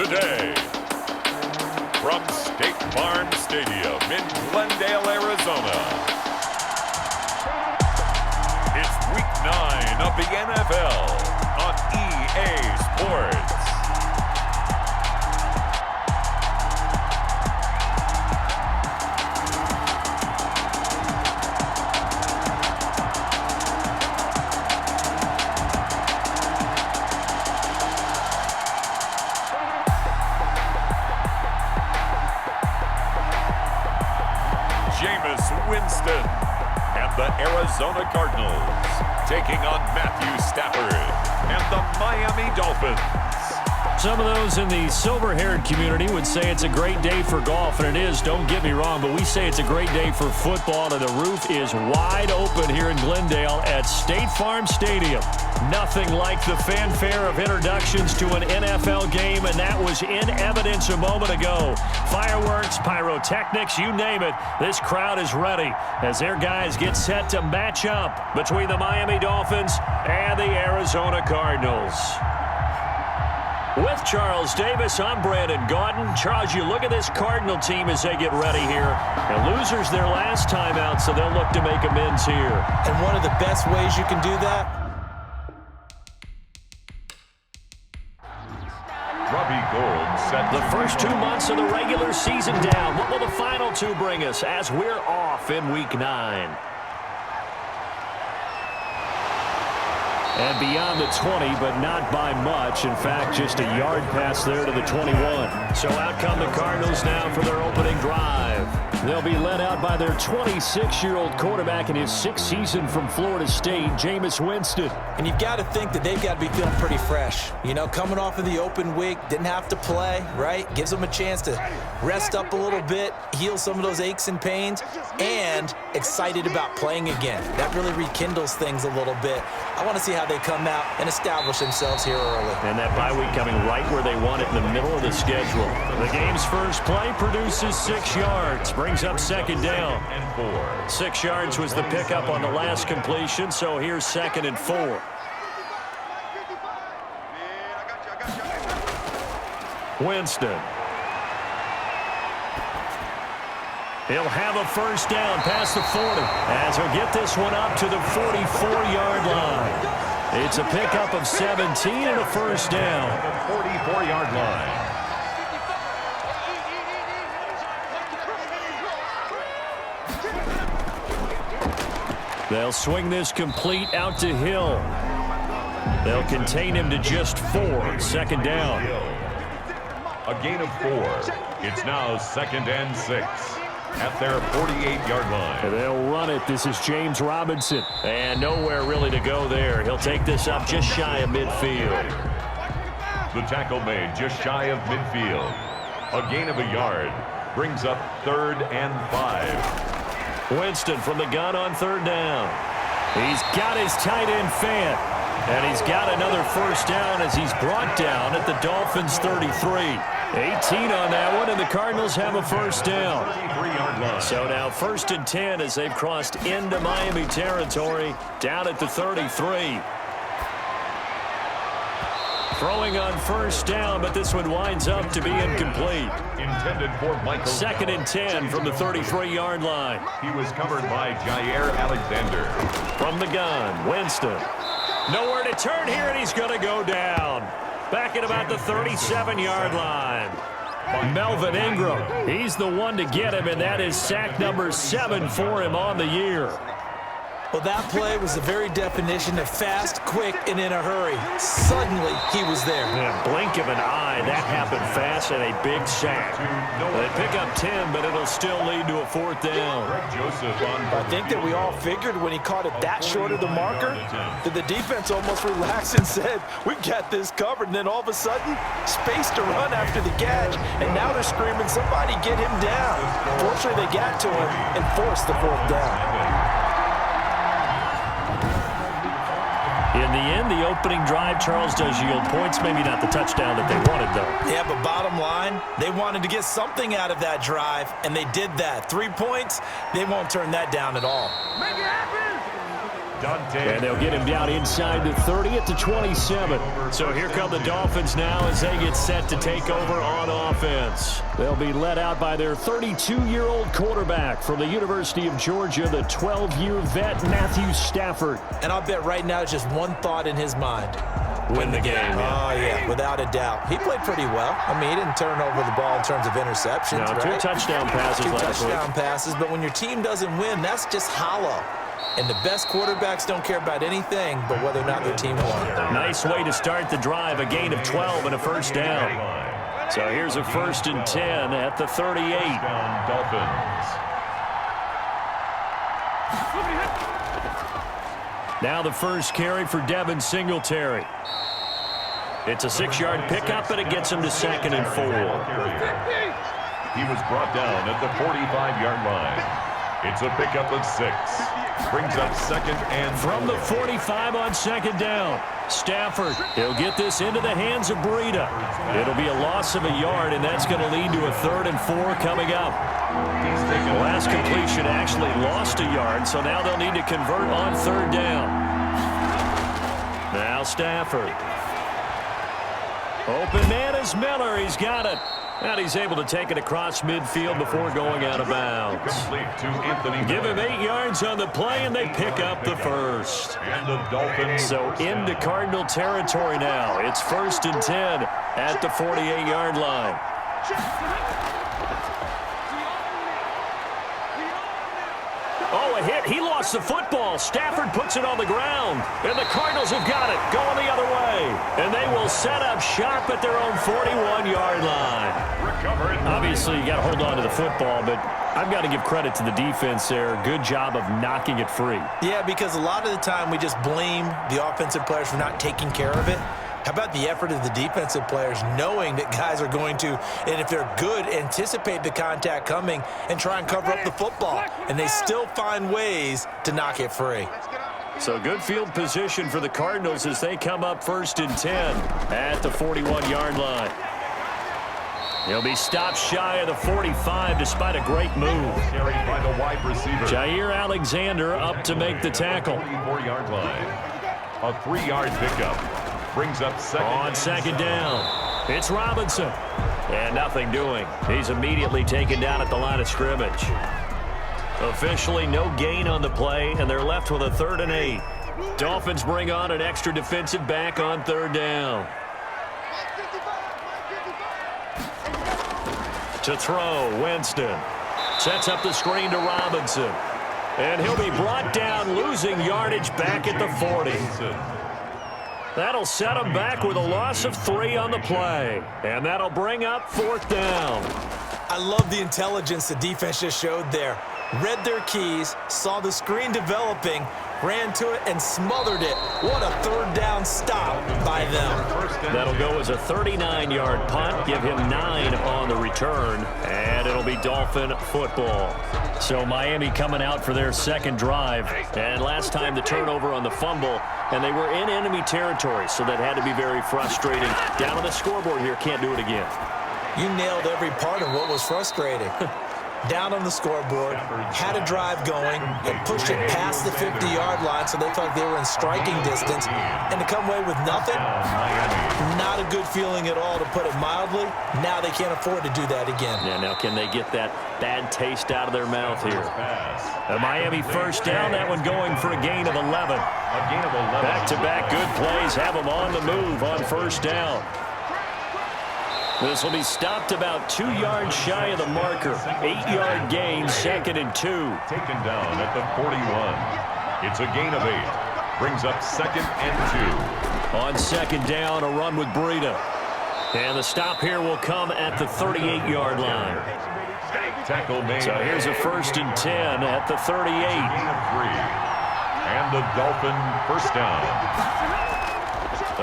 today. From State Farm Stadium in Glendale, Arizona, it's Week 9 of the NFL on EA Sports. Winston and the Arizona Cardinals taking on Matthew Stafford and the Miami Dolphins. Some of those in the silver-haired community would say it's a great day for golf, and it is, don't get me wrong, but we say it's a great day for football, and the roof is wide open here in Glendale at State Farm Stadium. Nothing like the fanfare of introductions to an NFL game, and that was in evidence a moment ago. Fireworks, pyrotechnics, you name it, this crowd is ready as their guys get set to match up between the Miami Dolphins and the Arizona Cardinals. With Charles Davis, I'm Brandon Gaudin. Charles, you look at this Cardinal team as they get ready here. And losers their last time out, so they'll look to make amends here. And one of the best ways you can do that? The first 2 months of the regular season down. What will the final two bring us as we're off in Week 9? And beyond the 20, but not by much. In fact, just a yard pass there to the 21. So out come the Cardinals now for their opening drive. They'll be led out by their 26-year-old quarterback in his 6th season from Florida State, Jameis Winston. And you've got to think that they've got to be feeling pretty fresh. You know, coming off of the open week, didn't have to play, right? Gives them a chance to rest up a little bit, heal some of those aches and pains, and excited about playing again. That really rekindles things a little bit. I want to see how they come out and establish themselves here early. And that bye week coming right where they want it in the middle of the schedule. The game's first play produces 6 yards, brings up second down. 6 yards was the pickup on the last completion, so here's 2nd and 4. Winston. He'll have a first down past the 40 as he'll get this one up to the 44-yard line. It's a pickup of 17 and a first down. 44-yard line. They'll swing this complete out to Hill. They'll contain him to just 4. 2nd down. A gain of 4. It's now 2nd and 6 at their 48-yard line. They'll run it. This is James Robinson. And nowhere really to go there. He'll take this up just shy of midfield. The tackle made just shy of midfield. A gain of a yard brings up 3rd and 5. Winston from the gun on 3rd down. He's got his tight end fan. And he's got another first down as he's brought down at the Dolphins' 33. 18 on that one, and the Cardinals have a first down. So now 1st and 10 as they've crossed into Miami territory, down at the 33. Throwing on first down, but this one winds up to be incomplete. Intended for Michael. 2nd and 10 from the 33-yard line. He was covered by Jair Alexander. From the gun, Winston. Nowhere to turn here, and he's going to go down. Back at about the 37-yard line. Melvin Ingram, he's the one to get him, and that is sack number 7 for him on the year. Well, that play was the very definition of fast, quick, and in a hurry. Suddenly, he was there. In a blink of an eye, that happened fast and a big sack. They pick up 10, but it'll still lead to a 4th down. I think that we all figured when he caught it that short of the marker that the defense almost relaxed and said, we've got this covered. And then all of a sudden, space to run after the catch. And now they're screaming, somebody get him down. Fortunately, they got to him and forced the 4th down. In the end, the opening drive, Charles, does yield points. Maybe not the touchdown that they wanted, though. Yeah, but bottom line, they wanted to get something out of that drive, and they did that. 3 points, they won't turn that down at all. Make it happen! And they'll get him down inside the 30 at the 27. So here come the Dolphins now as they get set to take over on offense. They'll be led out by their 32-year-old quarterback from the University of Georgia, the 12-year vet, Matthew Stafford. And I'll bet right now it's just one thought in his mind. Win the game. Oh, yeah, without a doubt. He played pretty well. I mean, he didn't turn over the ball in terms of interceptions, No, right? 2 touchdown passes last week. 2 touchdown passes, but when your team doesn't win, that's just hollow. And the best quarterbacks don't care about anything but whether or not their team won. Nice way to start the drive, a gain of 12 and a first down. So here's a 1st and 10 at the 38. Dolphins. Now the first carry for Devin Singletary. It's a 6-yard pickup, and it gets him to 2nd and 4. He was brought down at the 45-yard line. It's a pickup of 6. Brings up 2nd and 4. From the 45 on 2nd down. Stafford, he'll get this into the hands of Breida. It'll be a loss of a yard, and that's going to lead to a 3rd and 4 coming up. The last completion actually lost a yard, so now they'll need to convert on 3rd down. Now Stafford. Open man is Miller. He's got it. And he's able to take it across midfield before going out of bounds. Give him 8 yards on the play, and they pick up the first. And the Dolphins. So into Cardinal territory now. It's 1st and 10 at the 48-yard line. Oh, a hit. He lost the football. Stafford puts it on the ground. And the Cardinals have got it. Going the other way. And they will set up shop at their own 41-yard line. Obviously, you got to hold on to the football, but I've got to give credit to the defense there. Good job of knocking it free. Yeah, because a lot of the time we just blame the offensive players for not taking care of it. How about the effort of the defensive players knowing that guys are going to, and if they're good, anticipate the contact coming and try and cover up the football. And they still find ways to knock it free. So good field position for the Cardinals as they come up 1st and 10 at the 41-yard line. He'll be stopped shy of the 45 despite a great move. Carried by the wide receiver. Jair Alexander up to make the tackle. 44-yard line. A 3-yard pickup. Brings up 2nd. On 2nd down. It's Robinson. And nothing doing. He's immediately taken down at the line of scrimmage. Officially no gain on the play, and they're left with a 3rd and 8. Dolphins bring on an extra defensive back on 3rd down. To throw, Winston. Sets up the screen to Robinson. And he'll be brought down, losing yardage back at the 40. That'll set him back with a loss of 3 on the play. And that'll bring up 4th down. I love the intelligence the defense just showed there. Read their keys, saw the screen developing, ran to it, and smothered it. What a 3rd down stop by them. That'll go as a 39-yard punt, give him 9 on the return, and it'll be Dolphin football. So Miami coming out for their 2nd drive, and last time the turnover on the fumble, and they were in enemy territory, so that had to be very frustrating. Down on the scoreboard here, can't do it again. You nailed every part of what was frustrating. Down on the scoreboard, had a drive going, and pushed it past the 50-yard line so they felt like they were in striking distance. And to come away with nothing, not a good feeling at all, to put it mildly. Now they can't afford to do that again. Yeah, now can they get that bad taste out of their mouth here? A Miami 1st down, that one going for a gain of 11. Back-to-back good plays have them on the move on 1st down. This will be stopped about 2 yards shy of the marker. 8-yard gain, 2nd and 2. Taken down at the 41. It's a gain of 8. Brings up 2nd and 2. On 2nd down, a run with Breida. And the stop here will come at the 38-yard line. Tackle made. So here's a 1st and 10 at the 38. Gain of 3. And the Dolphin 1st down.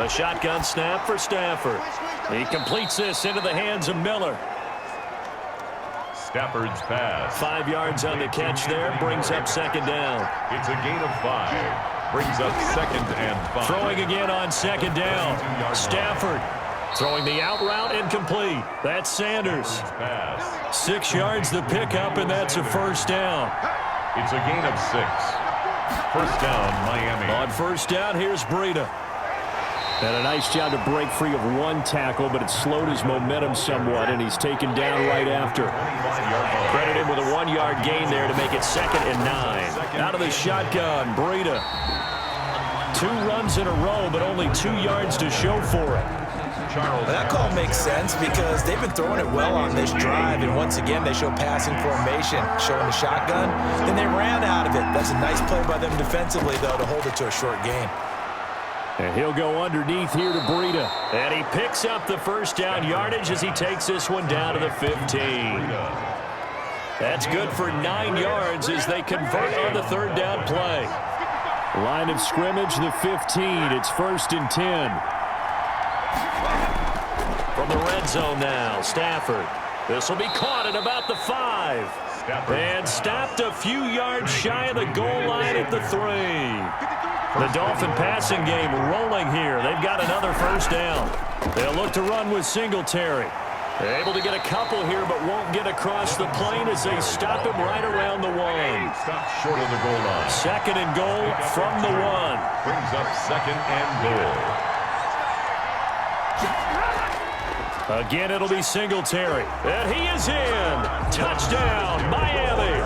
A shotgun snap for Stafford. He completes this into the hands of Miller. Stafford's pass. 5 yards on the catch there. Brings up 2nd down. It's a gain of 5. Brings up 2nd and 5. Throwing again on 2nd down. Stafford throwing the out route incomplete. That's Sanders. 6 yards the pickup, and that's a 1st down. It's a gain of 6. First down, Miami. On first down, here's Breida. And a nice job to break free of one tackle, but it slowed his momentum somewhat, and he's taken down right after. Credit him with a 1-yard gain there to make it 2nd and 9. Out of the shotgun, Breida. 2 runs in a row, but only 2 yards to show for it. That call makes sense because they've been throwing it well on this drive, and once again they show passing formation, showing the shotgun. Then they ran out of it. That's a nice play by them defensively, though, to hold it to a short gain. And he'll go underneath here to Breida. And he picks up the first down yardage as he takes this one down to the 15. That's good for 9 yards as they convert on the 3rd down play. Line of scrimmage, the 15. It's 1st and 10. From the red zone now, Stafford. This will be caught at about the 5. And stopped a few yards shy of the goal line at the 3. The Dolphin passing game rolling here. They've got another first down. They'll look to run with Singletary. They're able to get a couple here, but won't get across the plane as they stop him right around the 1. Stop short of the goal line. 2nd and goal from the 1. Brings up 2nd and goal. Again, it'll be Singletary. And he is in. Touchdown, Miami.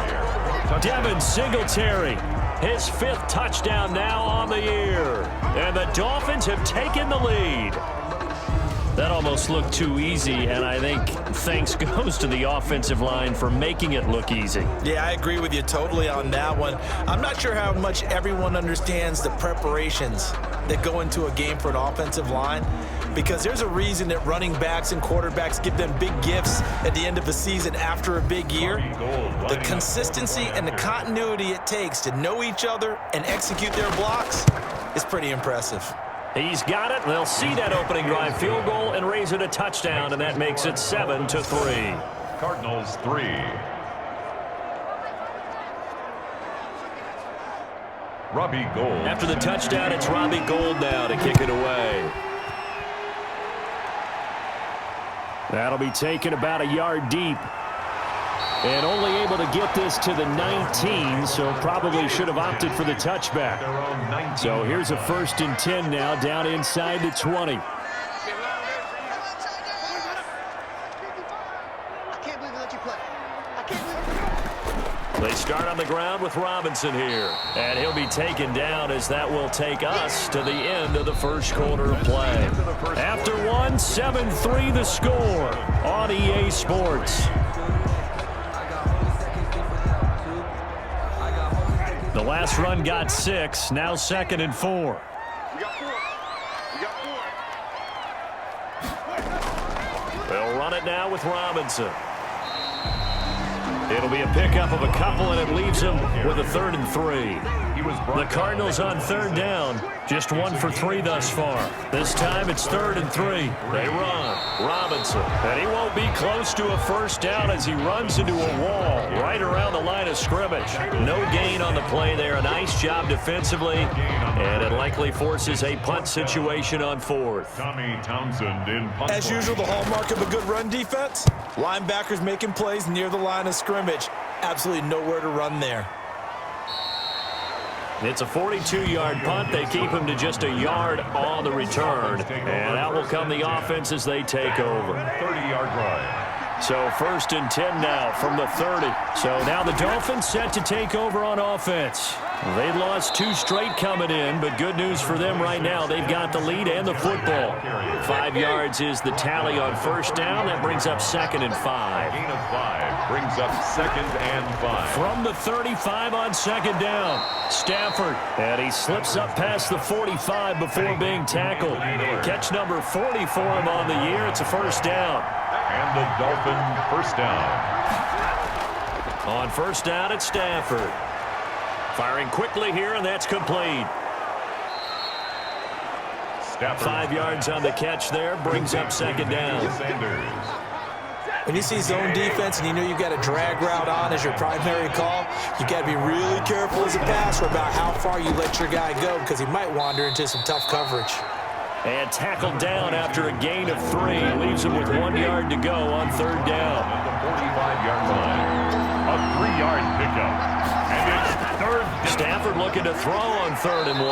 Devin Singletary. His 5th touchdown now on the year. And the Dolphins have taken the lead. That almost looked too easy, and I think thanks goes to the offensive line for making it look easy. Yeah, I agree with you totally on that one. I'm not sure how much everyone understands the preparations that go into a game for an offensive line, because there's a reason that running backs and quarterbacks give them big gifts at the end of a season after a big year. The consistency and the continuity it takes to know each other and execute their blocks is pretty impressive. He's got it. They'll see that opening drive field goal and raise it a touchdown, and that makes it 7-3. Cardinals 3. Robbie Gould. After the touchdown, it's Robbie Gould now to kick it away. That'll be taken about a yard deep. And only able to get this to the 19, so probably should have opted for the touchback. So here's a 1st and 10 now, down inside the 20. They start on the ground with Robinson here. And he'll be taken down as that will take us to the end of the first quarter of play. After 1, 7-3 the score on EA Sports. The last run got 6, now 2nd and 4. They'll run it now with Robinson. It'll be a pickup of a couple, and it leaves them with a 3rd and 3. The Cardinals on 3rd down, just 1 for 3 thus far. This time it's 3rd and 3. They run. Robinson. And he won't be close to a first down as he runs into a wall right around the line of scrimmage. No gain on the play there. A nice job defensively, and it likely forces a punt situation on 4th. Tommy Townsend in punt. As usual, the hallmark of a good run defense, linebackers making plays near the line of scrimmage. Absolutely nowhere to run there. It's a 42-yard punt. They keep him to just a yard on the return. And out will come the offense as they take over. 30-yard drive. So 1st and 10 now from the 30. So now the Dolphins set to take over on offense. They lost 2 straight coming in, but good news for them right now. They've got the lead and the football. 5 yards is the tally on first down. That brings up 2nd and 5. Gain of 5 brings up 2nd and 5. From the 35 on 2nd down, Stafford. And he slips up past the 45 before being tackled. Catch number 40 for him on the year. It's a first down. And the Dolphin first down. On first down, it's Stafford. Firing quickly here, and that's complete. Stafford. 5 yards on the catch there, brings up 2nd down. Sanders. When you see zone defense and you know you've got a drag route on as your primary call, you got to be really careful as a passer about how far you let your guy go because he might wander into some tough coverage. And tackled down after a gain of 3. Leaves him with 1 yard to go on 3rd down. At the 45-yard line. A 3-yard pickup. And it's 3rd down. Stafford Stafford looking to throw on 3rd and 1.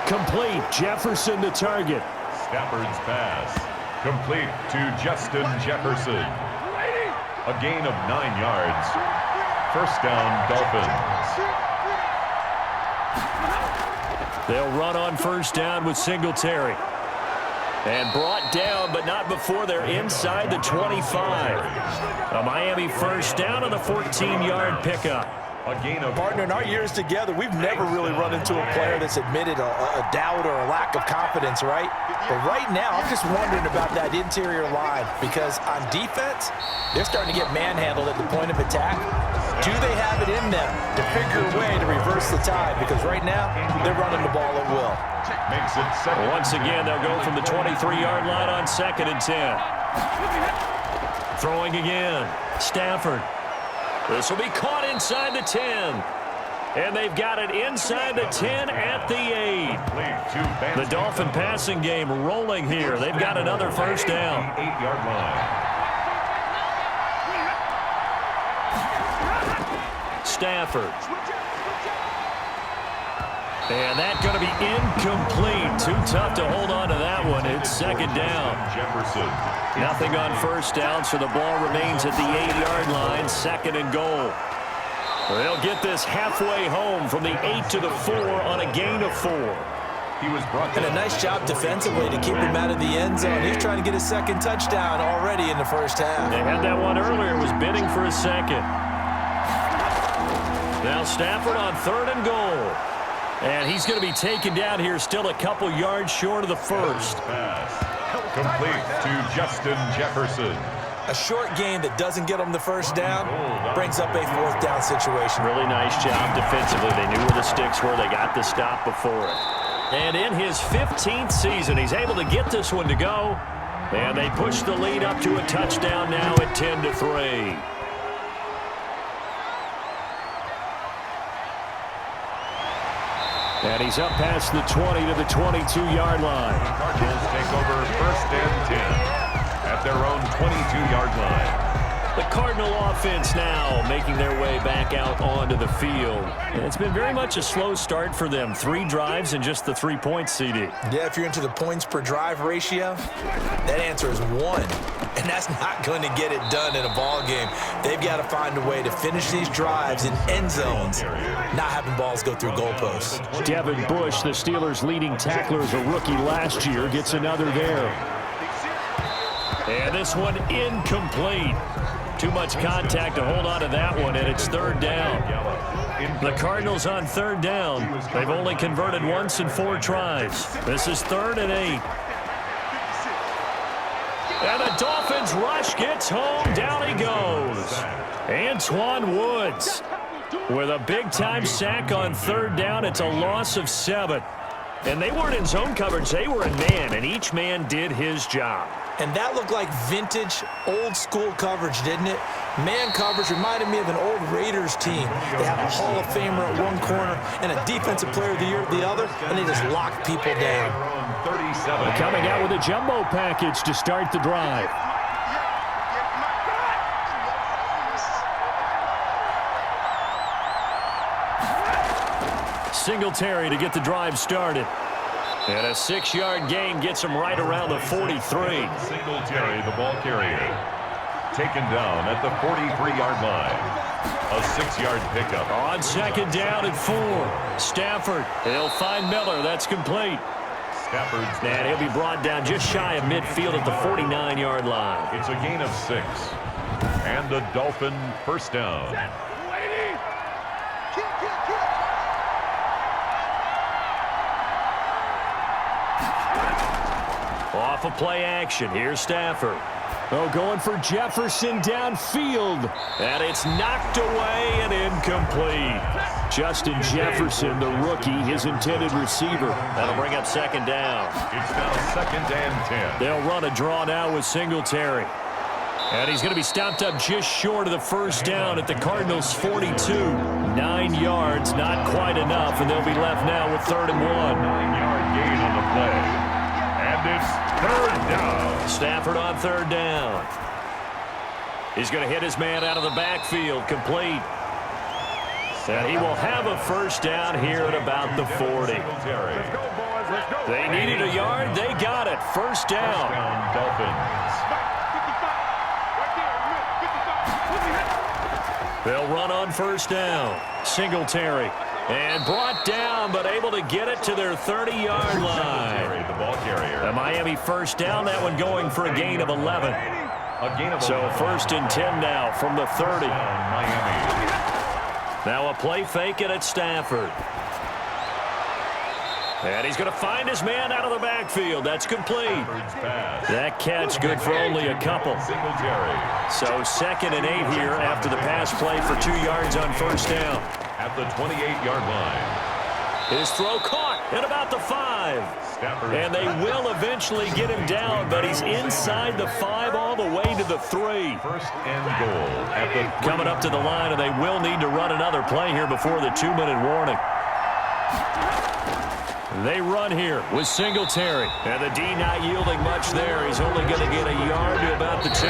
Complete. Jefferson the target. Stafford's pass. Complete to Justin Jefferson. A gain of 9 yards. First down, Dolphins. They'll run on first down with Singletary. And brought down, but not before they're inside the 25. A Miami first down on a 14-yard pickup. A gain of Partner, in our years together, we've never really run into a player that's admitted a doubt or a lack of confidence, right? But right now, I'm just wondering about that interior line because on defense, they're starting to get manhandled at the point of attack. Do they have it in them to figure a way to reverse the tide? Because right now, they're running the ball at will. makes it second. Once again, they'll go from the 23-yard line on 2nd and 10. Throwing again. Stafford. This will be caught inside the 10. And they've got it inside the 10 at the 8. The Dolphin passing game rolling here. They've got another first down. 8-yard line. Stafford. And that's going to be incomplete. Too tough to hold on to that one. It's 2nd down. Jefferson. Nothing on first down, so the ball remains at the 8-yard line. 2nd and goal. They'll get this halfway home from the 8 to the 4 on a gain of 4. He was brought And down. a nice job defensively to keep him out of the end zone. He's trying to get his 2nd touchdown already in the first half. They had that one earlier. Was bidding for a 2nd. Now Stafford on 3rd and goal. And he's going to be taken down here, still a couple yards short of the first. Pass. Complete to Justin Jefferson. A short gain that doesn't get him the first down brings up a 4th down situation. Really nice job defensively. They knew where the sticks were. They got the stop before it. And in his 15th season, he's able to get this one to go. And they push the lead up to a touchdown now at 10-3. And he's up past the 20 to the 22-yard line. The Cardinals take over 1st and 10 at their own 22-yard line. The Cardinal offense now making their way back out onto the field. And it's been very much a slow start for them. 3 drives and just the 3 points, CD. Yeah, if you're into the points per drive ratio, that answer is 1. And that's not going to get it done in a ball game. They've got to find a way to finish these drives in end zones, not having balls go through goalposts. Devin Bush, the Steelers' leading tackler as a rookie last year, gets another there. And this one incomplete. Too much contact to hold on to that one, and it's 3rd down. The Cardinals on 3rd down. They've only converted once in 4 tries. This is 3rd and 8. And the Dolphins rush gets home. Down he goes. Antoine Woods with a big-time sack on 3rd down. It's a loss of 7. And they weren't in zone coverage. They were in man, and each man did his job. And that looked like vintage, old-school coverage, didn't it? Man coverage reminded me of an old Raiders team. They have a Hall of Famer at one corner and a Defensive Player of the Year at the other, and they just lock people down. Coming out with a jumbo package to start the drive. Singletary to get the drive started. And a 6-yard gain gets him right around the 43. Singletary, the ball carrier, taken down at the 43-yard line. A 6-yard pickup. On 2nd down and 4. Stafford, he'll find Miller. That's complete. Stafford's And he'll be brought down just shy of midfield at the 49-yard line. It's a gain of 6. And the Dolphin first down. Off of play action. Here's Stafford. Oh, going for Jefferson downfield. And it's knocked away and incomplete. Justin Jefferson, the rookie, his intended receiver. That'll bring up 2nd down. It's now 2nd and 10. They'll run a draw now with Singletary. And he's going to be stopped up just short of the first down at the Cardinals' 42. 9 yards, not quite enough, and they'll be left now with 3rd and 1. 9-yard gain on the play. And it's 3rd down. Stafford on 3rd down. He's going to hit his man out of the backfield. Complete. And he will have a first down here at about the 40. They needed a yard. They got it. First down. Dolphins. They'll run on first down. Singletary. And brought down, but able to get it to their 30-yard line. The ball carrier. The Miami first down, that one going for a gain of 11. So first and 10 now from the 30. Miami. Now a play fake it at Stafford. And he's going to find his man out of the backfield. That's complete. That catch good for only a couple. So 2nd and 8 here after the pass play for 2 yards on first down. At the 28-yard line. His throw caught at about the 5. And they will eventually get him down, but he's inside the 5 all the way to the 3. First and goal at the 3. Coming up to the line, and they will need to run another play here before the 2-minute warning. They run here with Singletary. And the D not yielding much there. He's only going to get a yard to about the 2.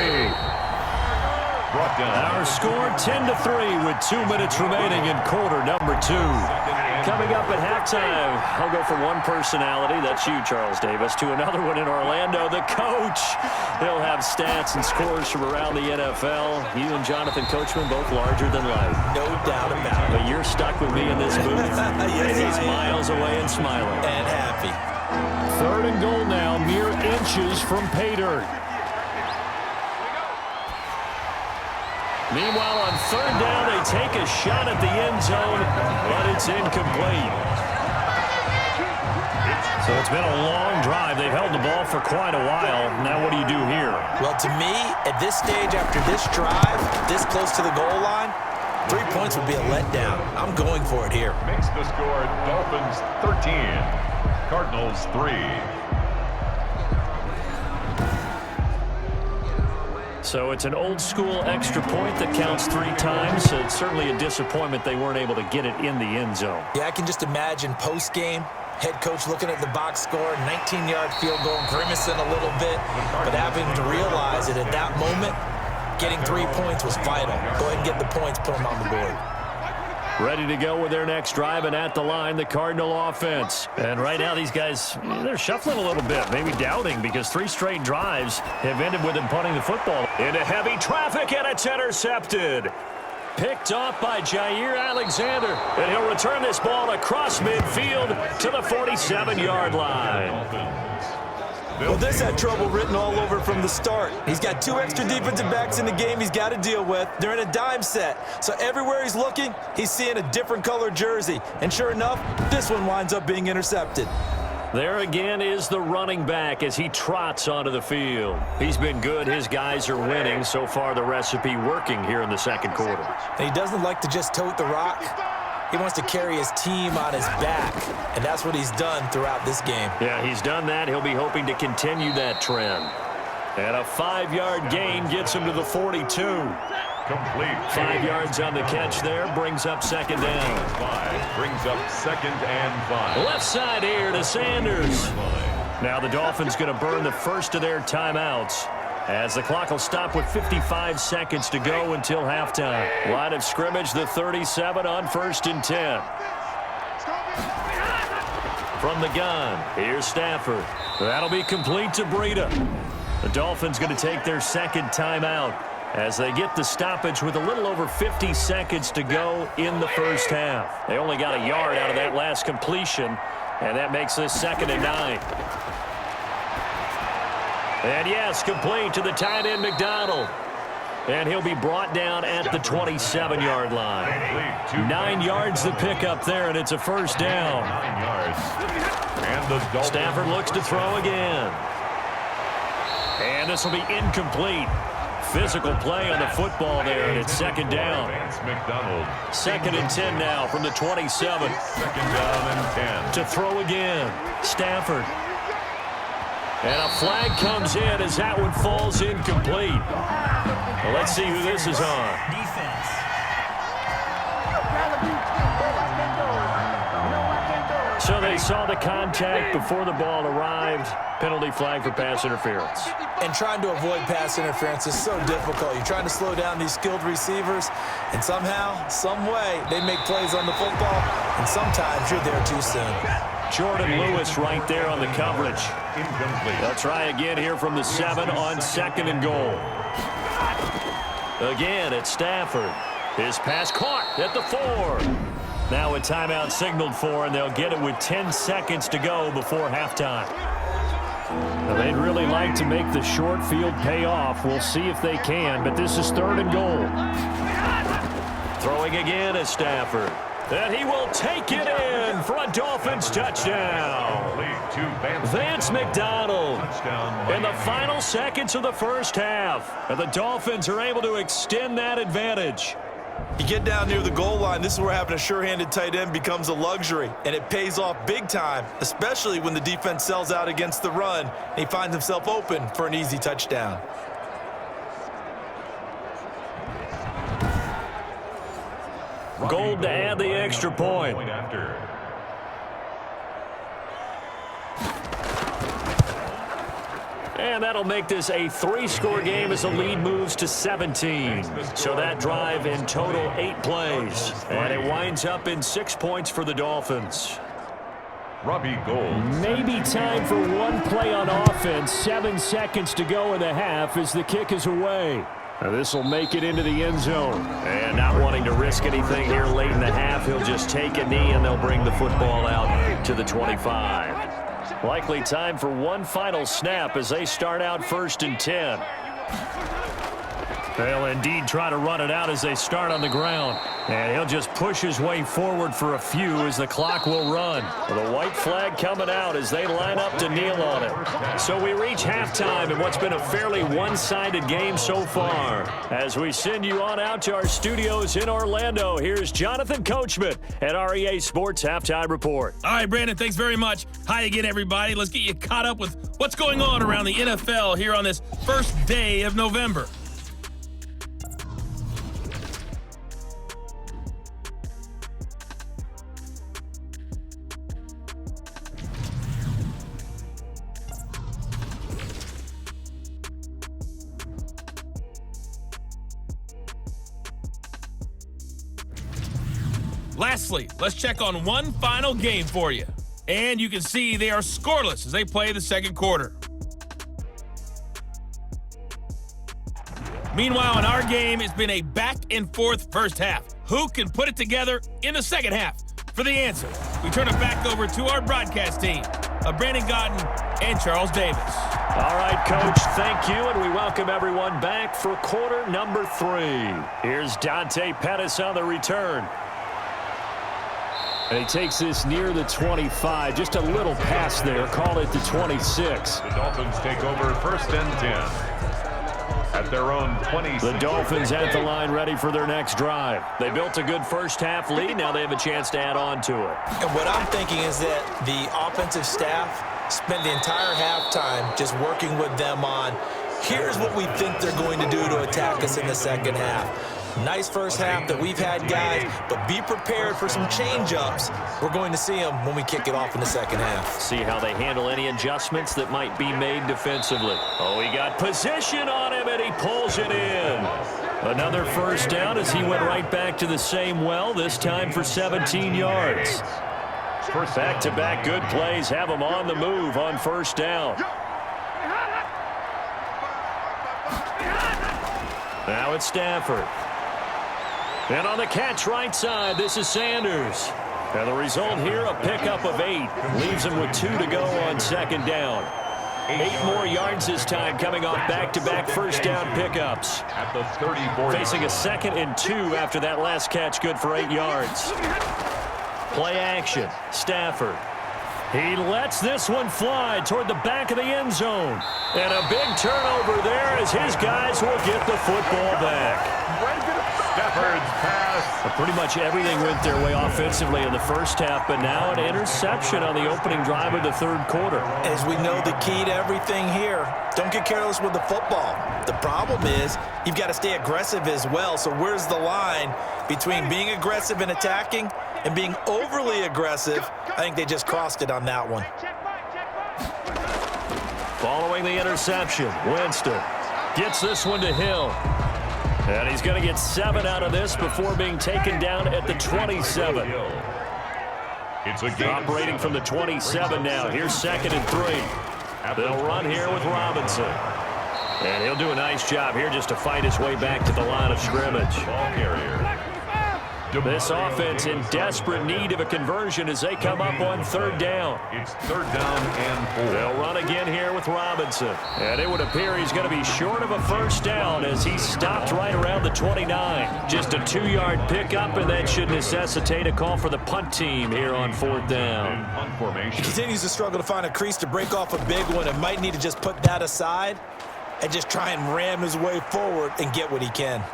Our score 10-3 with 2 minutes remaining in quarter number 2. Coming up at halftime, I'll go from one personality, that's you, Charles Davis, to another one in Orlando, the coach. He'll have stats and scores from around the NFL. You and Jonathan Coachman both larger than life. No doubt about it. But you're stuck with me in this booth. Yes, He's miles away and smiling. And happy. 3rd and goal now, mere inches from pay dirt. Meanwhile, on 3rd down, they take a shot at the end zone, but it's incomplete. So it's been a long drive. They've held the ball for quite a while. Now what do you do here? Well, to me, at this stage, after this drive, this close to the goal line, 3 points would be a letdown. I'm going for it here. Makes the score Dolphins 13, Cardinals 3. So it's an old-school extra point that counts 3 times. So it's certainly a disappointment they weren't able to get it in the end zone. Yeah, I can just imagine post-game, head coach looking at the box score, 19-yard field goal, grimacing a little bit, but having to realize that at that moment, getting 3 points was vital. Go ahead and get the points, put them on the board. Ready to go with their next drive, and at the line, the Cardinal offense. And right now, these guys, they're shuffling a little bit, maybe doubting, because 3 straight drives have ended with them punting the football into heavy traffic, and it's intercepted. Picked off by Jair Alexander, and he'll return this ball across midfield to the 47-yard line. Well, this had trouble written all over from the start. He's got 2 extra defensive backs in the game he's got to deal with. They're in a dime set. So everywhere he's looking, he's seeing a different color jersey. And sure enough, this one winds up being intercepted. There again is the running back as he trots onto the field. He's been good. His guys are winning. So far, the recipe working here in the second quarter. And he doesn't like to just tote the rock. He wants to carry his team on his back, and that's what he's done throughout this game. Yeah, he's done that. He'll be hoping to continue that trend. And a 5-yard gain gets him to the 42. Complete. 5 yards on the catch there, brings up 2nd down. 5 brings up 2nd and 5. Left side here to Sanders. Now the Dolphins going to burn the first of their timeouts, as the clock will stop with 55 seconds to go until halftime. Line of scrimmage, the 37 on 1st and 10. From the gun, here's Stafford. That'll be complete to Breida. The Dolphins going to take their 2nd timeout as they get the stoppage with a little over 50 seconds to go in the first half. They only got a yard out of that last completion, and that makes this 2nd and 9. And yes, complete to the tight end, McDonald. And he'll be brought down at the 27-yard line. 9 yards the pickup there, and it's a first down. 9 yards. And the Stafford looks to throw again. And this will be incomplete. Physical play on the football there, and it's 2nd down. 2nd and 10 now from the 27. 2nd down and 10. To throw again, Stafford. And a flag comes in as that one falls incomplete. Well, let's see who this is on. Defense. So they saw the contact before the ball arrived. penalty flag for pass interference. And trying to avoid pass interference is so difficult. You're trying to slow down these skilled receivers, and somehow, some way, they make plays on the football, and sometimes you're there too soon. Jordan Lewis right there on the coverage. Incomplete. They'll try again here from the 7 on 2nd and goal. Again, it's Stafford. His pass caught at the 4. Now a timeout signaled for, and they'll get it with 10 seconds to go before halftime. Now, they'd really like to make the short field pay off. We'll see if they can, but this is 3rd and goal. Throwing again is Stafford. And he will take it in for a Dolphins touchdown. Vance McDonald in the final seconds of the first half. And the Dolphins are able to extend that advantage. You get down near the goal line, this is where having a sure-handed tight end becomes a luxury, and it pays off big time, especially when the defense sells out against the run, and he finds himself open for an easy touchdown. Gold to add the extra point. And that'll make this a 3-score game as the lead moves to 17. So that drive in total 8 plays. And it winds up in 6 points for the Dolphins. Robbie Gould. Maybe time for one play on offense. 7 seconds to go in the half as the kick is away. Now this will make it into the end zone. And not wanting to risk anything here late in the half, he'll just take a knee and they'll bring the football out to the 25. Likely time for one final snap as they start out 1st and 10. They'll indeed try to run it out as they start on the ground. And he'll just push his way forward for a few as the clock will run. The white flag coming out as they line up to kneel on it. So we reach halftime in what's been a fairly one-sided game so far. As we send you on out to our studios in Orlando, here's Jonathan Coachman at REA Sports Halftime Report. All right, Brandon, thanks very much. Hi again, everybody. Let's get you caught up with what's going on around the NFL here on this first day of November. Lastly, let's check on one final game for you. And you can see they are scoreless as they play the second quarter. Meanwhile, in our game, it's been a back-and-forth first half. Who can put it together in the second half? For the answer, we turn it back over to our broadcast team of Brandon Godden and Charles Davis. All right, Coach, thank you, and we welcome everyone back for quarter number 3. Here's Dante Pettis on the return. And he takes this near the 25, just a little pass there, call it the 26. The Dolphins take over 1st and 10 at their own 26. The Dolphins at the line ready for their next drive. They built a good first half lead, now they have a chance to add on to it. And what I'm thinking is that the offensive staff spent the entire halftime just working with them on, here's what we think they're going to do to attack us in the second half. Nice first half that we've had, guys, but be prepared for some change-ups. We're going to see them when we kick it off in the second half. See how they handle any adjustments that might be made defensively. Oh, he got position on him, and he pulls it in. Another first down as he went right back to the same well, this time for 17 yards. Back-to-back good plays have him on the move on first down. Now it's Stafford. And on the catch right side, this is Sanders. And the result here, a pickup of 8. Leaves him with 2 to go on second down. 8 more yards this time coming off back-to-back first down pickups. At the 34. Facing a 2nd and 2 after that last catch, good for 8 yards. Play action, Stafford. He lets this one fly toward the back of the end zone. And a big turnover there as his guys will get the football back. Stafford's pass. Pretty much everything went their way offensively in the first half, but now an interception on the opening drive of the third quarter. As we know, the key to everything here, don't get careless with the football. The problem is you've got to stay aggressive as well. So where's the line between being aggressive and attacking and being overly aggressive? I think they just crossed it on that one. Following the interception, Winston gets this one to Hill. And he's going to get 7 out of this before being taken down at the 27. It's a game operating from the 27 now. Here's 2nd and 3. They'll run here with Robinson. And he'll do a nice job here just to fight his way back to the line of scrimmage. Ball carrier. This offense in desperate need of a conversion as they come up on 3rd down. It's 3rd down and 4. They'll run again here with Robinson. And it would appear he's going to be short of a 1st down as he stopped right around the 29. Just a 2-yard pickup, and that should necessitate a call for the punt team here on 4th down. Punt formation. He continues to struggle to find a crease to break off a big one and might need to just put that aside and just try and ram his way forward and get what he can.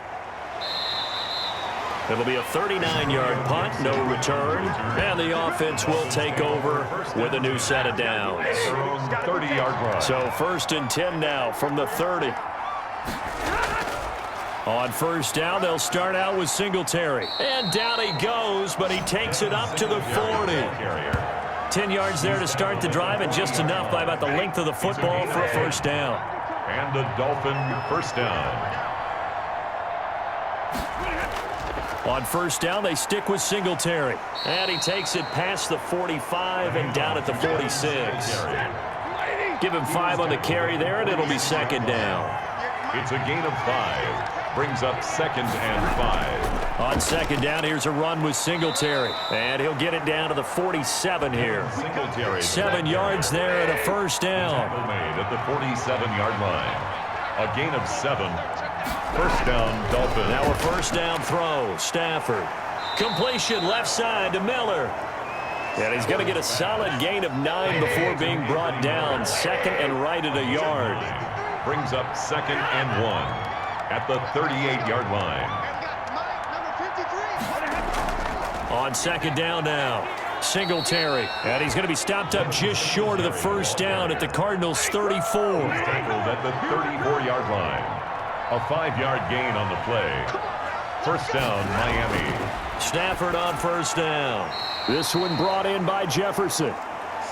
It'll be a 39-yard punt, no return, and the offense will take over with a new set of downs. 30-yard line. So 1st and 10 now from the 30. On 1st down, they'll start out with Singletary. And down he goes, but he takes it up to the 40. 10 yards there to start the drive, and just enough by about the length of the football for a 1st down. And the Dolphin 1st down. On 1st down, they stick with Singletary. And he takes it past the 45 and down at the 46. Give him 5 on the carry there, and it'll be 2nd down. It's a gain of 5. Brings up 2nd and 5. On 2nd down, here's a run with Singletary. And he'll get it down to the 47 here. Singletary. 7 yards there and a 1st down. Made at the 47-yard line. A gain of 7. 1st down, Dolphins. Now a 1st down throw. Stafford. Completion left side to Miller. And he's going to get a solid gain of 9 before being brought down. 2nd and right at a yard. Brings up 2nd and 1 at the 38-yard line. On 2nd down now. Singletary. And he's going to be stopped up just short of the 1st down at the Cardinals' 34. Tackled at the 34-yard line. A 5-yard gain on the play. 1st down, Miami. Stafford on 1st down. This one brought in by Jefferson.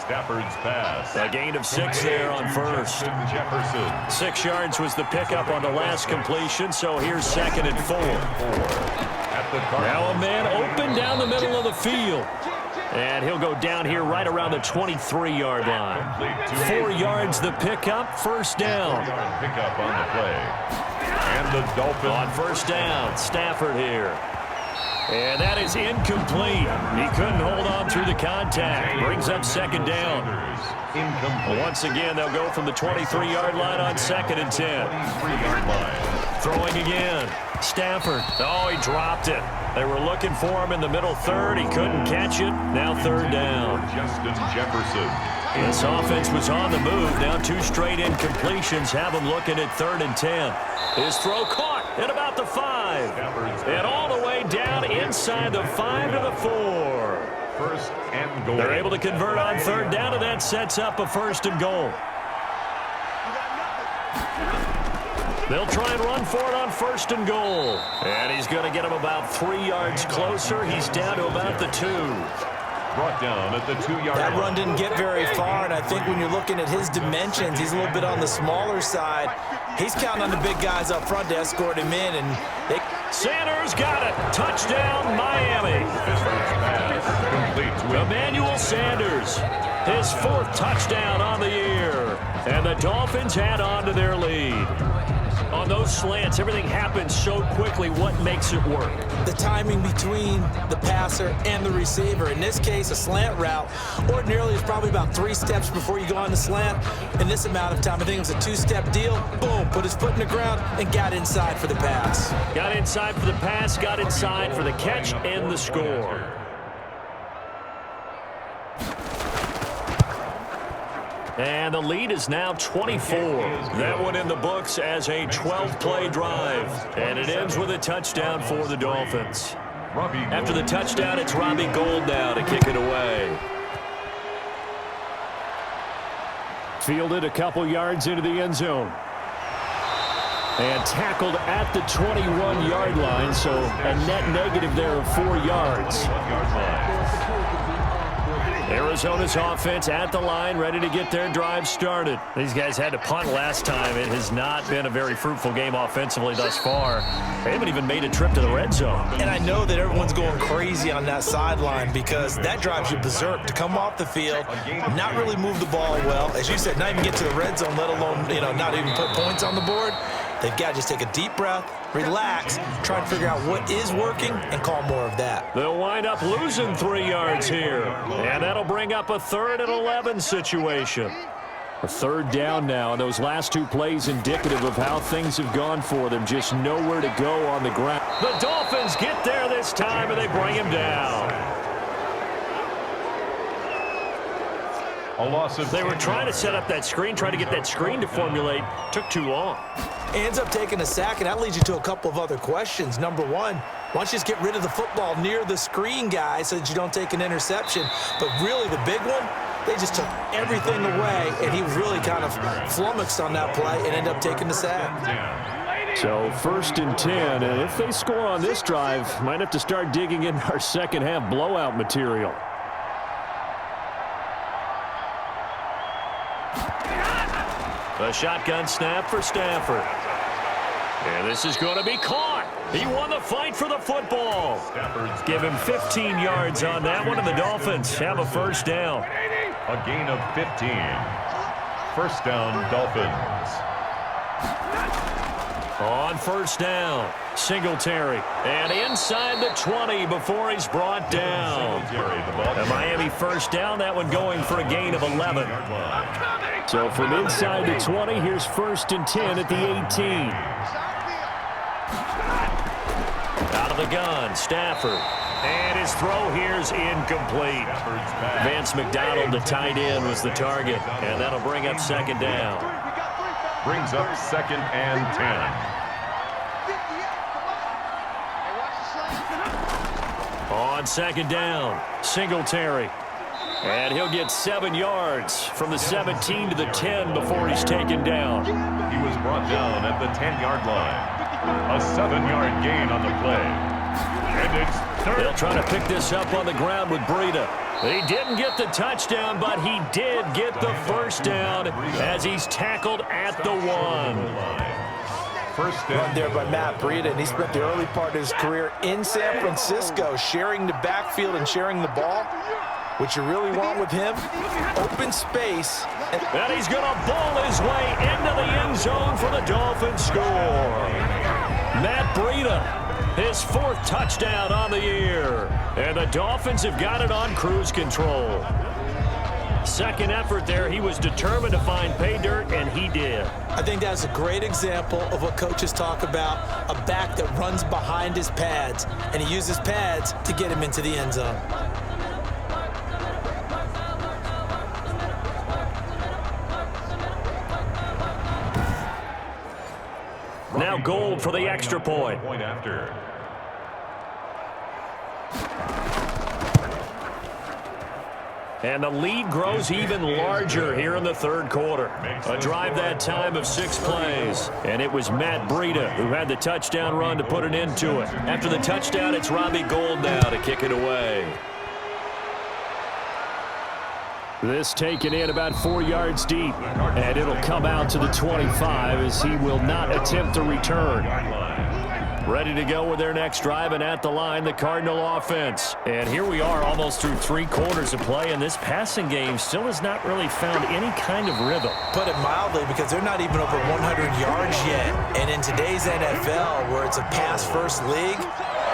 Stafford's pass. A gain of 6 there on 1st. Jefferson. 6 yards was the pickup on the last completion, so here's 2nd and 4. Now a man open down the middle of the field. And he'll go down here right around the 23-yard line. 4 yards the pickup, 1st down. Pickup on the play. And the Dolphins. On 1st down, Stafford here. And that is incomplete. He couldn't hold on through the contact. Brings up 2nd down. Incomplete. Once again, they'll go from the 23-yard line on 2nd and 10. 23-yard line. Throwing again. Stafford. Oh, he dropped it. They were looking for him in the middle 3rd. He couldn't catch it. Now 3rd down. Justin Jefferson. This offense was on the move. Now 2 straight incompletions have him looking at 3rd and 10. His throw caught at about the 5. And all the way down inside the 5 to the 4. 1st and goal. They're able to convert on 3rd down, and that sets up a 1st and goal. They'll try and run for it on 1st and goal. And he's going to get him about 3 yards closer. He's down to about the 2. Brought down at the 2-yard line. That run didn't get very far, and I think when you're looking at his dimensions, he's a little bit on the smaller side. He's counting on the big guys up front to escort him in, and Sanders got it. Touchdown, Miami. Emmanuel Sanders, his 4th touchdown on the year. And the Dolphins add on to their lead. On those slants, everything happens so quickly. What makes it work? The timing between the passer and the receiver. In this case, a slant route ordinarily is probably about 3 steps before you go on the slant. In this amount of time, I think it was a 2-step deal. Boom, put his foot in the ground and got inside for the pass. Got inside for the pass, got inside for the catch and the score. And the lead is now 24. That one in the books as a 12-play drive. And it ends with a touchdown for the Dolphins. After the touchdown, it's Robbie Gould now to kick it away. Fielded a couple yards into the end zone. And tackled at the 21-yard line, so a net negative there of 4 yards. Arizona's offense at the line, ready to get their drive started. These guys had to punt last time. It has not been a very fruitful game offensively thus far. They haven't even made a trip to the red zone. And I know that everyone's going crazy on that sideline because that drives you berserk to come off the field, not really move the ball well. As you said, not even get to the red zone, let alone, not even put points on the board. They've got to just take a deep breath, relax, try and figure out what is working, and call more of that. They'll wind up losing 3 yards here, and that'll bring up a 3rd and 11 situation. A 3rd down now, and those last 2 plays indicative of how things have gone for them. Just nowhere to go on the ground. The Dolphins get there this time, and they bring him down. A loss of They were trying to set up that screen, trying to get that screen to formulate. Took too long. Ends up taking a sack, and that leads you to a couple of other questions. Number one, why don't you just get rid of the football near the screen guy so that you don't take an interception? But really the big one, they just took everything away, and he was really kind of flummoxed on that play and ended up taking the sack. So 1st and 10, and if they score on this drive, might have to start digging in our second half blowout material. The shotgun snap for Stafford. And this is going to be caught. He won the fight for the football. Give him 15 yards on that one, and the Dolphins have a 1st down. A gain of 15. 1st down, Dolphins. On 1st down, Singletary. And inside the 20 before he's brought down. The Miami 1st down, that one going for a gain of 11. So from inside the 20, here's 1st and 10 at the 18. Out of the gun, Stafford. And his throw here's incomplete. Vance McDonald, the tight end, was the target. And that'll bring up 2nd down. Brings up 2nd and 10. On 2nd down, Singletary. And he'll get 7 yards from the 17 to the 10 before he's taken down. He was brought down at the 10-yard line. A 7-yard gain on the play. And it's 3rd. They'll try to pick this up on the ground with Breida. He didn't get the touchdown, but he did get the 1st down as he's tackled at the 1. First Run there by Matt Breida, and he spent the early part of his career in San Francisco sharing the backfield and sharing the ball. What you really want with him, open space. And he's going to ball his way into the end zone for the Dolphins score. Matt Breida, his 4th touchdown on the year. And the Dolphins have got it on cruise control. 2nd effort there, he was determined to find pay dirt, and he did. I think that's a great example of what coaches talk about, a back that runs behind his pads, and he uses pads to get him into the end zone. Now Gold for the extra point. Point after. And the lead grows even larger here in the 3rd quarter. A drive that time of 6 plays. And it was Matt Breida who had the touchdown run to put an end to it. After the touchdown, it's Robbie Gould now to kick it away. This taken in about 4 yards deep. And it'll come out to the 25 as he will not attempt to return. Ready to go with their next drive, and at the line, the Cardinal offense. And here we are almost through 3 quarters of play, and this passing game still has not really found any kind of rhythm. Put it mildly, because they're not even over 100 yards yet. And in today's NFL, where it's a pass-first league,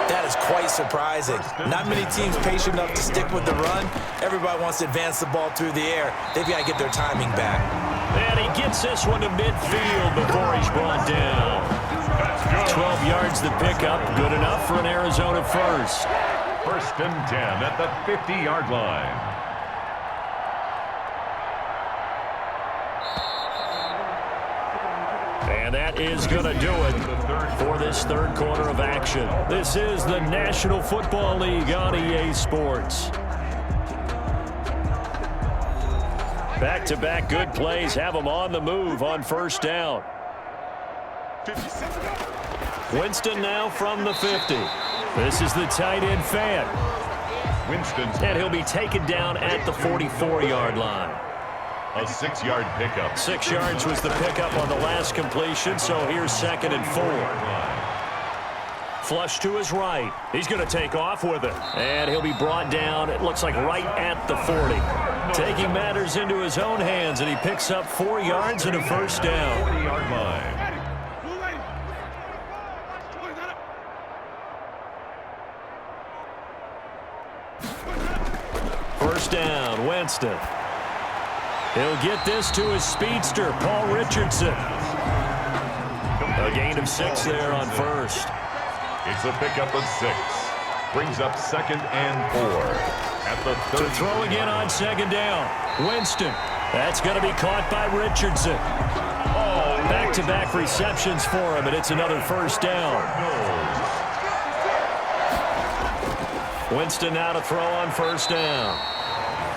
that is quite surprising. Not many teams patient enough to stick with the run. Everybody wants to advance the ball through the air. They've got to get their timing back. And he gets this one to midfield before he's brought down. 12 yards the pickup, good enough for an Arizona 1st. 1st and 10 at the 50-yard line. And that is going to do it for this 3rd quarter of action. This is the National Football League on EA Sports. Back-to-back good plays have them on the move on 1st down. Winston now from the 50. This is the tight end Fant. Winston's. And he'll be taken down at the 44-yard line. A 6-yard pickup. 6 yards was the pickup on the last completion, so here's 2nd and 4. Flush to his right. He's going to take off with it. And he'll be brought down, it looks like right at the 40. Taking matters into his own hands, and he picks up 4 yards and a first down. 40-yard line. First down, Winston. He'll get this to his speedster, Paul Richardson. A gain of 6 there on first. It's a pickup of 6. Brings up 2nd and 4. At the 30. To throw again on 2nd down. Winston. That's going to be caught by Richardson. Back-to-back receptions for him, and it's another first down. Winston now to throw on first down.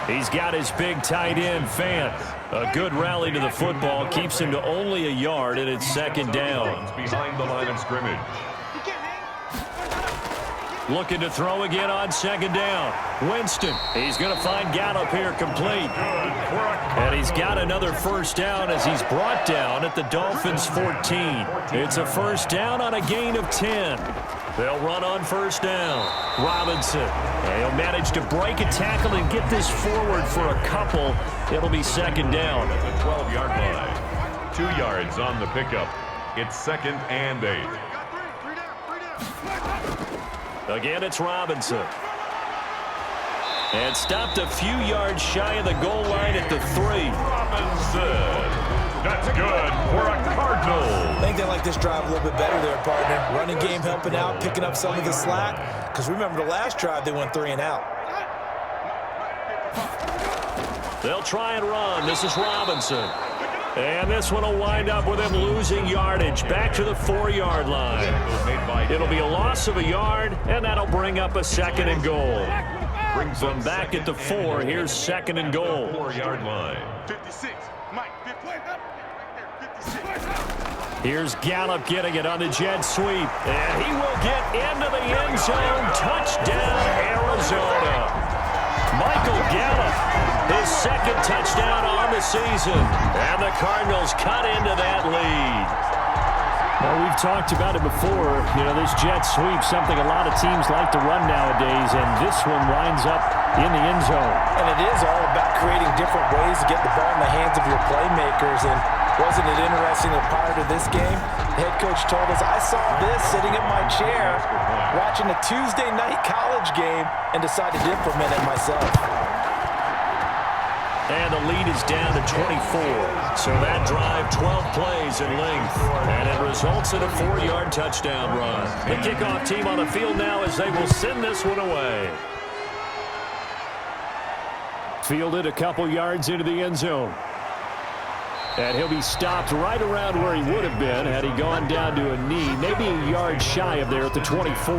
He's got his big tight end, Fant. A good rally to the football keeps him to only a yard, and it's 2nd down. Behind the line of scrimmage. Looking to throw again on 2nd down. Winston. He's going to find Gallup here complete. And he's got another first down as he's brought down at the Dolphins' 14. It's a first down on a gain of 10. They'll run on first down. Robinson. And he'll manage to break a tackle and get this forward for a couple. It'll be 2nd down. At the 12-yard line. 2 yards on the pickup. It's 2nd and 8. Again, it's Robinson. And stopped a few yards shy of the goal line at the 3. Robinson. That's good for a Cardinal. I think they like this drive a little bit better there, partner. Running game helping out, picking up some of the slack. Because remember the last drive, they went 3 and out. They'll try and run. This is Robinson. And this one will wind up with him losing yardage back to the 4-yard line. It'll be a loss of a yard, and that'll bring up a 2nd and goal. From back at the 4, here's 2nd and goal. 4-yard line. 56. Mike, 56. Here's Gallup getting it on the jet sweep. And he will get into the end zone. Touchdown, Arizona. Michael Gallup, his 2nd touchdown on the season. And the Cardinals cut into that lead. Well, we've talked about it before. You know, this jet sweep, something a lot of teams like to run nowadays, and this one winds up in the end zone. And it is all about creating different ways to get the ball in the hands of your playmakers. And wasn't it interesting that prior to this game, the head coach told us, I saw this sitting in my chair watching a Tuesday night college game and decided to implement it myself. And the lead is down to 24. So that drive, 12 plays in length. And it results in a 4-yard touchdown run. The kickoff team on the field now as they will send this one away. Fielded a couple yards into the end zone. And he'll be stopped right around where he would have been had he gone down to a knee, maybe a yard shy of there at the 24.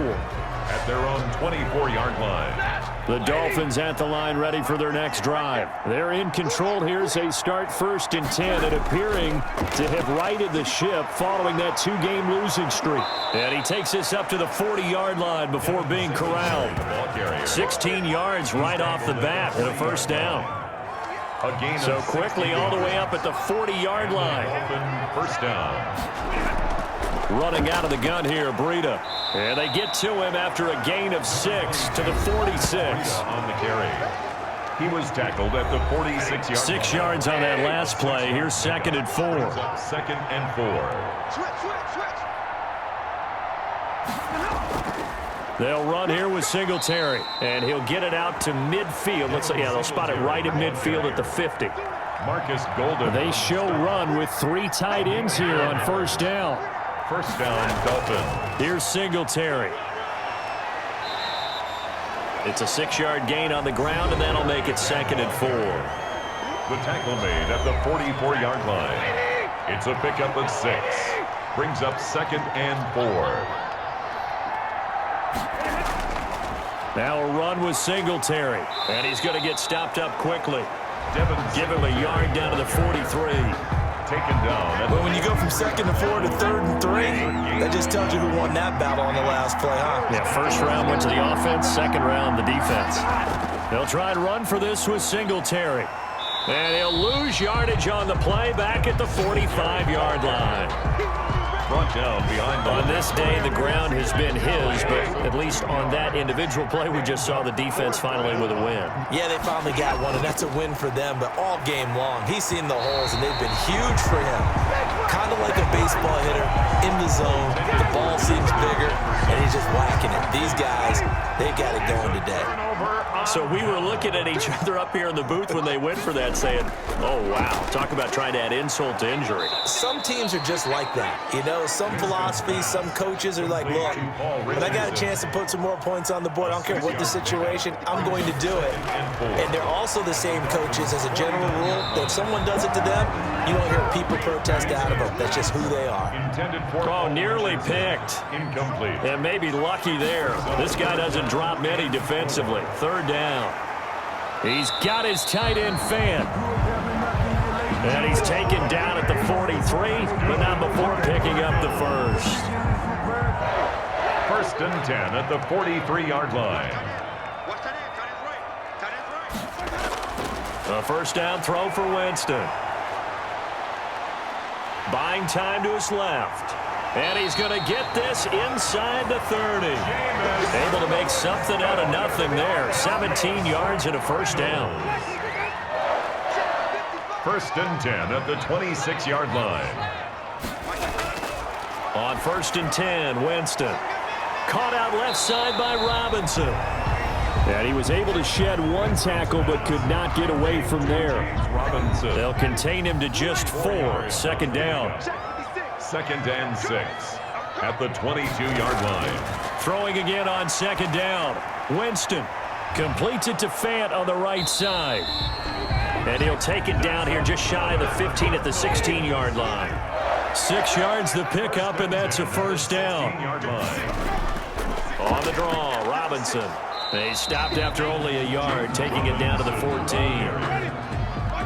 At their own 24-yard line. The Dolphins at the line ready for their next drive. They're in control here as they start 1st and 10 and appearing to have righted the ship following that 2-game losing streak. And he takes this up to the 40-yard line before being corralled. 16 yards right off the bat and a first down. So quickly all the way up at the 40-yard line. First down. Running out of the gun here, Breida. And they get to him after a gain of 6 to the 46. On the carry. He was tackled at the 46-yard line. 6 yards on that last play. Here's 2nd and 4. 2nd and 4. They'll run here with Singletary. And he'll get it out to midfield. They'll spot it right at midfield at the 50. Marcus Golden. They show run with 3 tight ends here on first down. First down, Dolphins. Here's Singletary. It's a 6-yard gain on the ground, and that'll make it 2nd and 4. The tackle made at the 44-yard line. It's a pickup of 6. Brings up 2nd and 4. Now a run with Singletary, and he's going to get stopped up quickly. Devin Give him a yard down to the 43. taken down. But when you go from 2nd and 4 to 3rd and 3, that just tells you who won that battle on the last play, huh? Yeah, first round went to the offense, second round the defense. They'll try and run for this with Singletary. And he'll lose yardage on the play back at the 45-yard line. Brought down behind the On this day, the ground has been his, but at least on that individual play, we just saw the defense finally with a win. Yeah, they finally got one, and that's a win for them, but all game long, he's seen the holes, and they've been huge for him. Kind of like a baseball hitter in the zone. The ball seems bigger, and he's just whacking it. These guys, they've got it going today. So we were looking at each other up here in the booth when they went for that, saying, oh, wow, talk about trying to add insult to injury. Some teams are just like that. You know, some philosophies, some coaches are like, look, when I got a chance to put some more points on the board, I don't care what the situation, I'm going to do it. And they're also the same coaches as a general rule that if someone does it to them, you won't hear people protest out of them. That's just who they are. Oh, nearly picked. Incomplete. And maybe lucky there. This guy doesn't drop many defensively. 3rd down. He's got his tight end fan. And he's taken down at the 43, but not before picking up the first. 1st and 10 at the 43-yard line. A first down throw for Winston. Buying time to his left. And he's going to get this inside the 30. Able to make something out of nothing there. 17 yards and a first down. 1st and 10 at the 26-yard line. On 1st and 10, Winston. Caught out left side by Robinson. And he was able to shed one tackle but could not get away from there. Robinson. They'll contain him to just 4. 2nd down. 2nd and 6 at the 22-yard line. Throwing again on 2nd down. Winston completes it to Fant on the right side. And he'll take it down here just shy of the 15 at the 16-yard line. 6 yards the pickup, and that's a first down. 16-yard line. On the draw, Robinson. They stopped after only a yard, taking it down to the 14.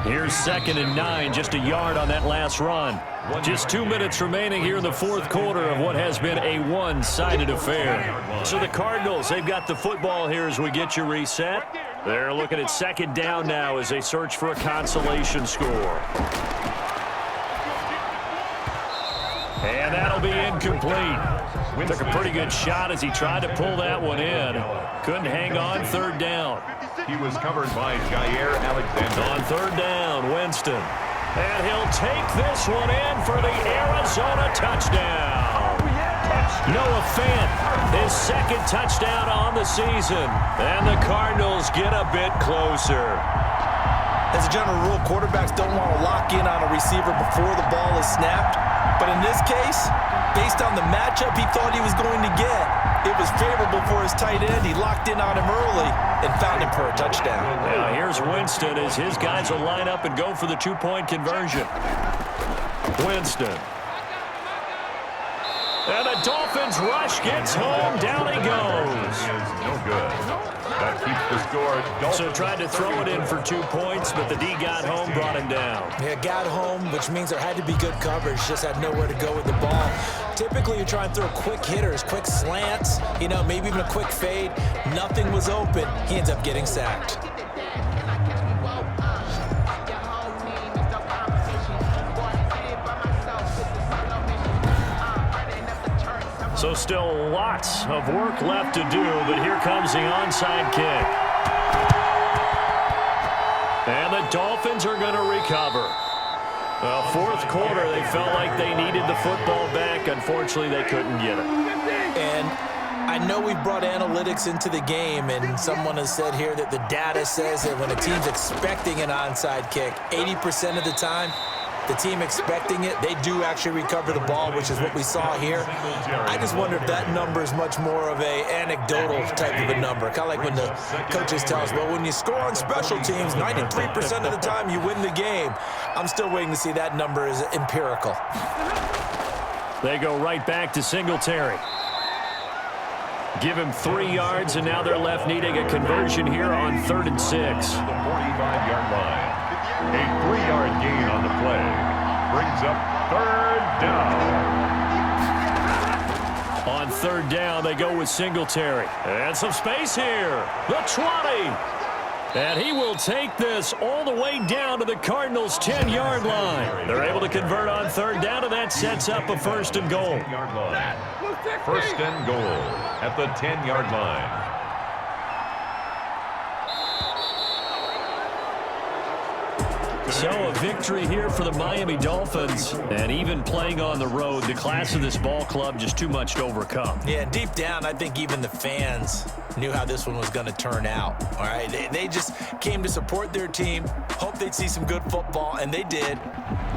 Here's 2nd and 9, just a yard on that last run. Just 2 minutes remaining here in the 4th quarter of what has been a one-sided affair. So the Cardinals, they've got the football here as we get you reset. They're looking at 2nd down now as they search for a consolation score. And that'll be incomplete. Took a pretty good shot as he tried to pull that one in. Couldn't hang on. 3rd down. He was covered by Jair Alexander. On 3rd down, Winston. And he'll take this one in for the Arizona touchdown. Noah Fant, his 2nd touchdown on the season. And the Cardinals get a bit closer. As a general rule, quarterbacks don't want to lock in on a receiver before the ball is snapped. But in this case, based on the matchup he thought he was going to get, it was favorable for his tight end. He locked in on him early and found him for a touchdown. Now here's Winston as his guys will line up and go for the 2-point conversion. Winston. And the Dolphins rush gets home. Down he goes. Is no good. That keeps the score. Dolphins So tried to throw it in for 2 points, but the D got home, brought him down. Yeah, got home, which means there had to be good coverage. Just had nowhere to go with the ball. Typically, you try and throw quick hitters, quick slants, you know, maybe even a quick fade. Nothing was open. He ends up getting sacked. So still lots of work left to do, but here comes the onside kick. And the Dolphins are going to recover. Well, 4th quarter, they felt like they needed the football back. Unfortunately, they couldn't get it. And I know we've brought analytics into the game, and someone has said here that the data says that when a team's expecting an onside kick, 80% of the time, the team expecting it, they do actually recover the ball, which is what we saw here. I just wonder if that number is much more of a anecdotal type of a number. Kind of like when the coaches tell us, well, when you score on special teams, 93% of the time you win the game. I'm still waiting to see that number is empirical. They go right back to Singletary. Give him 3 yards, and now they're left needing a conversion here on 3rd and 6. The 45-yard line. A 3-yard gain on the play. brings up third down. On third down, they go with Singletary. And some space here. The 20. And he will take this all the way down to the Cardinals' 10-yard line. They're able to convert on third down, and that sets up a first and goal. First and goal at the 10-yard line. So a victory here for the Miami Dolphins. And even playing on the road, the class of this ball club just too much to overcome. Yeah, deep down, I think even the fans knew how this one was going to turn out. All right, they just came to support their team, hoped they'd see some good football, and they did.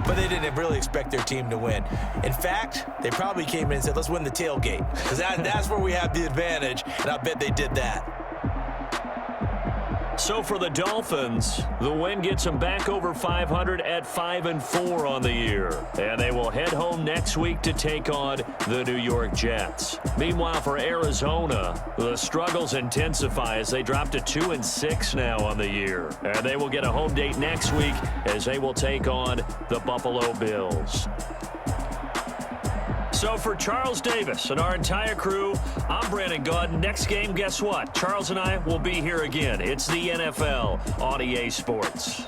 But they didn't really expect their team to win. In fact, they probably came in and said, let's win the tailgate. Because that's where we have the advantage, and I bet they did that. So for the Dolphins, the win gets them back over 500 at 5-4 on the year. And they will head home next week to take on the New York Jets. Meanwhile, for Arizona, the struggles intensify as they drop to 2-6 now on the year. And they will get a home date next week as they will take on the Buffalo Bills. So for Charles Davis and our entire crew, I'm Brandon Gaudin. Next game, guess what? Charles and I will be here again. It's the NFL on EA Sports.